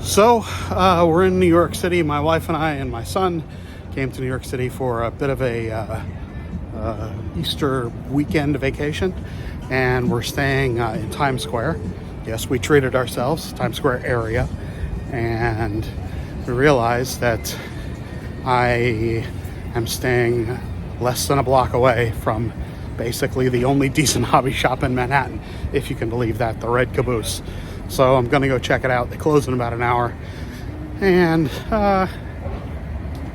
So, we're in New York City. My wife and I and my son came to New York City for a bit of a Easter weekend vacation, and we're staying in Times Square. Yes, we treated ourselves, Times Square area, and we realized that I am staying less than a block away from basically the only decent hobby shop in Manhattan, if you can believe that, the Red Caboose. So I'm gonna go check it out. They close in about an hour, and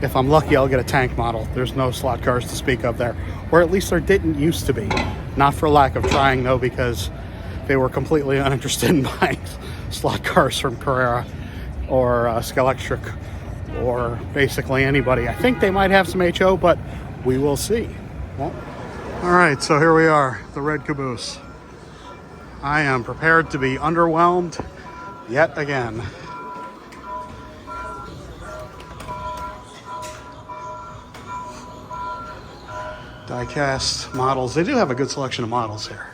if I'm lucky, I'll get a tank model. There's no slot cars to speak of there, or at least there didn't used to be. Not for lack of trying though, because they were completely uninterested in buying slot cars from Carrera or Skelectric or basically anybody. I think they might have some HO, but we will see. Well, all right, so here we are, the Red Caboose. I am prepared to be underwhelmed yet again. Die-cast models. They do have a good selection of models here.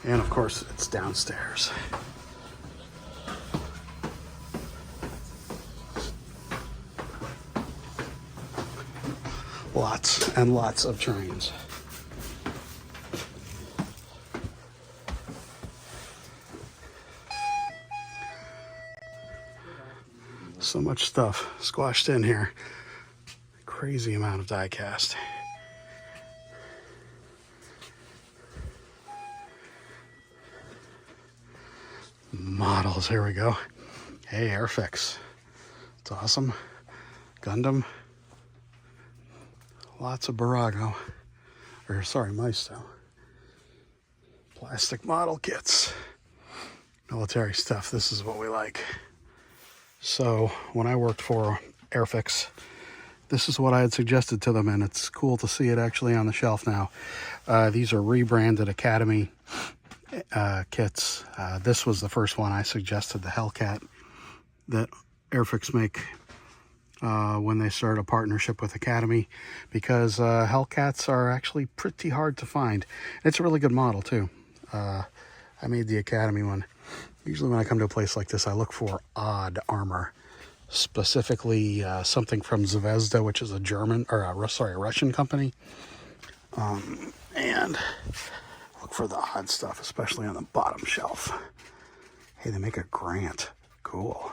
And of course, it's downstairs. Lots and lots of trains. So much stuff squashed in here. Crazy amount of die-cast. Models, here we go. Hey, Airfix. It's awesome. Gundam. Lots of Barago. Or, sorry, Maisto. Plastic model kits. Military stuff. This is what we like. So, when I worked for Airfix, this is what I had suggested to them, and it's cool to see it actually on the shelf now. These are rebranded Academy kits. This was the first one I suggested, the Hellcat, that Airfix make when they started a partnership with Academy, because Hellcats are actually pretty hard to find. It's a really good model too. I made the Academy one. Usually when I come to a place like this, I look for odd armor, specifically something from Zvezda, which is a German, or a Russian company, and look for the odd stuff, especially on the bottom shelf. Hey, they make a Grant. Cool.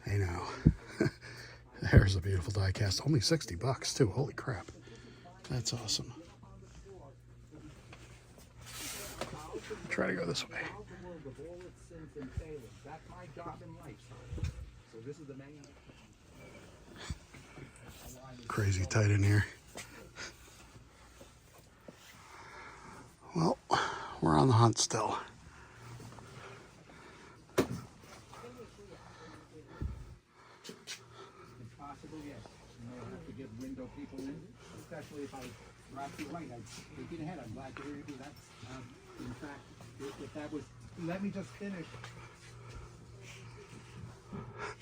Hey now. There's a beautiful die cast. Only $60 too. Holy crap. That's awesome. Try to go this way. Crazy tight in here. Well, we're on the hunt still. Especially if I wrap you right, I'd take it ahead. I'm glad to hear you do that. In fact, if that was, let me just finish.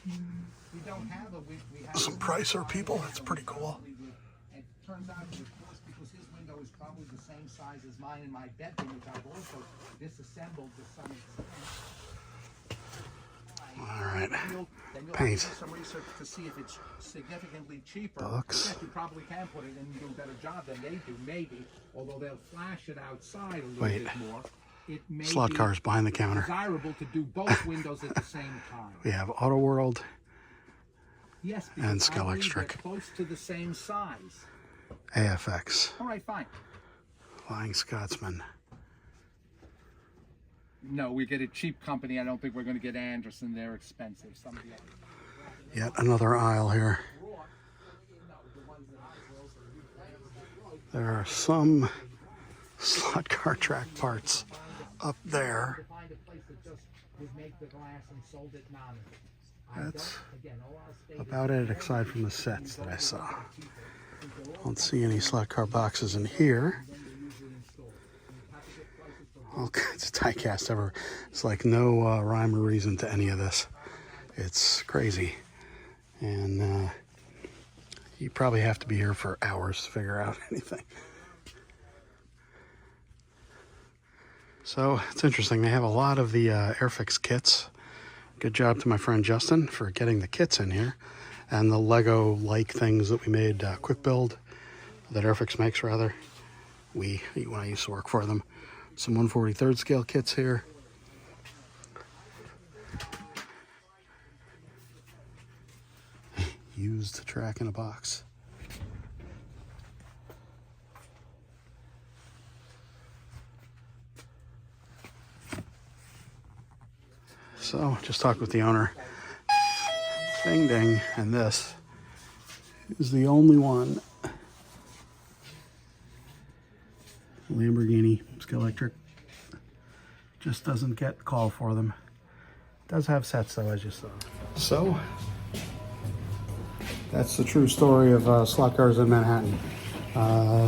We don't have a, we have some Pricer people. That's pretty cool. It turns out, of course, because his window is probably the same size as mine in my bedroom, which I've also disassembled to some extent. All right. Then you'll Paint. have to do some research to see if it's significantly cheaper. Books. Yes, you probably can put it in and do a better job than they do, maybe. Although they'll flash it outside a little Wait. bit more. It may Slot be cars behind the counter. desirable to do both windows at the same time. We have Auto World. Yes, And because I believe Skelectric. they're close to the same size. AFX. All right, fine. Flying Scotsman. No, we get a cheap company. I don't think we're going to get Anderson. They're expensive. Somebody else. Yet another aisle here. There are some slot car track parts up there. That's about it, aside from the sets that I saw. Don't see any slot car boxes in here. All kinds of die cast ever. It's like no rhyme or reason to any of this. It's crazy. And you probably have to be here for hours to figure out anything. So it's interesting. They have a lot of the Airfix kits. Good job to my friend Justin for getting the kits in here. And the Lego-like things that we made quick build, that Airfix makes rather. When I used to work for them. Some 1/43rd scale kits here. Used track in a box. So, just talked with the owner. Ding ding, and this is the only one. Lamborghini, it's electric. Just doesn't get call for them. Does have sets though, as you saw. So, that's the true story of slot cars in Manhattan.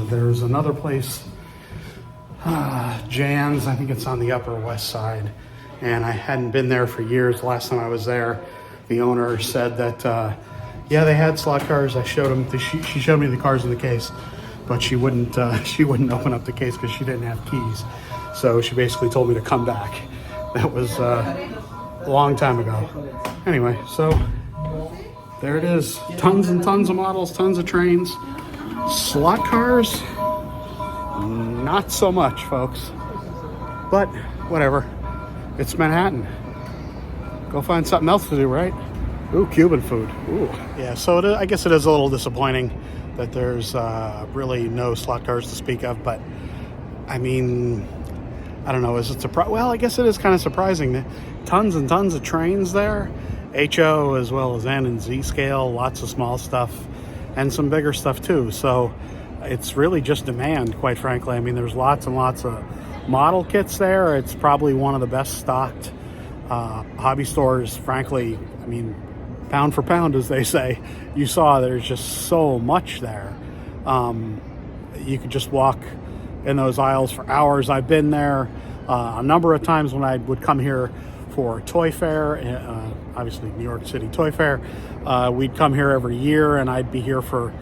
There's another place, Jan's, I think it's on the Upper West Side. And I hadn't been there for years. Last time I was there, the owner said that, yeah, they had slot cars. I showed him, she showed me the cars in the case, but she wouldn't open up the case because she didn't have keys. So she basically told me to come back. That was a long time ago. Anyway, so there it is. Tons and tons of models, tons of trains. Slot cars, not so much, folks. But whatever. It's Manhattan. Go find something else to do, right? Ooh, Cuban food. Ooh. Yeah, so I guess it is a little disappointing that there's really no slot cars to speak of, but I mean, I don't know, is it surprising? Well, I guess it is kind of surprising. Tons and tons of trains there. HO as well as N and Z scale, lots of small stuff, and some bigger stuff too. So it's really just demand, quite frankly. I mean, there's lots and lots of model kits there. It's probably one of the best stocked hobby stores, frankly. I mean, pound for pound, as they say. You saw there's just so much there. You could just walk in those aisles for hours. I've been there a number of times when I would come here for Toy Fair, obviously New York City Toy Fair. We'd come here every year, and I'd be here for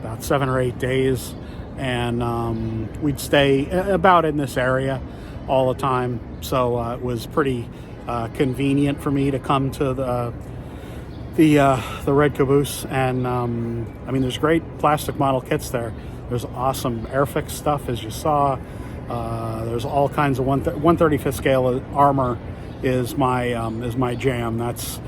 about 7 or 8 days. And we'd stay about in this area all the time, so it was pretty convenient for me to come to the Red Caboose. And I mean, there's great plastic model kits there. There's awesome Airfix stuff, as you saw. There's all kinds of 1/35th scale armor is my jam. That's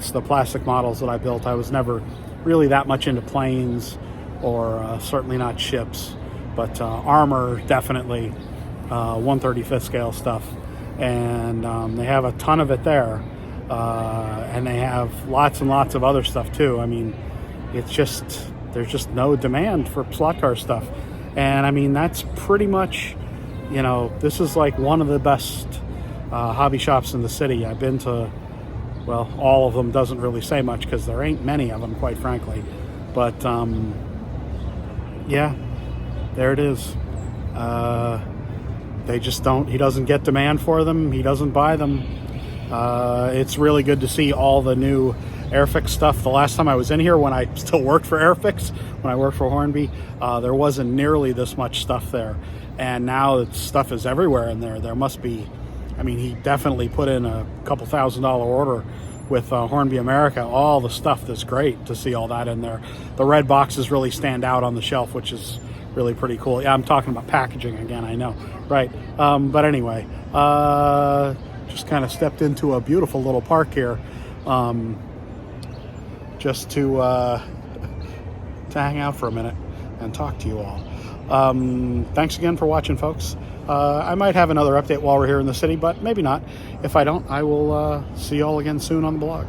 the plastic models that I built. I was never really that much into planes, or certainly not ships, but armor, definitely 1/35th scale stuff. And they have a ton of it there, and they have lots and lots of other stuff too. I mean, there's just no demand for slot car stuff. And I mean, that's pretty much, this is like one of the best hobby shops in the city. I've been to, well, all of them doesn't really say much because there ain't many of them, quite frankly. But yeah, there it is. They just don't, he doesn't get demand for them. He doesn't buy them. It's really good to see all the new Airfix stuff. The last time I was in here, when I still worked for Airfix, when I worked for Hornby, there wasn't nearly this much stuff there. And now stuff is everywhere in there. There must be, I mean, he definitely put in a couple $1,000 order with Hornby America. All the stuff that's great to see all that in there. The red boxes really stand out on the shelf, which is really pretty cool. Yeah, I'm talking about packaging again, I know, right? But anyway, just kind of stepped into a beautiful little park here, just to hang out for a minute and talk to you all. Thanks again for watching, folks. I might have another update while we're here in the city, but maybe not. If I don't, I will see you all again soon on the blog.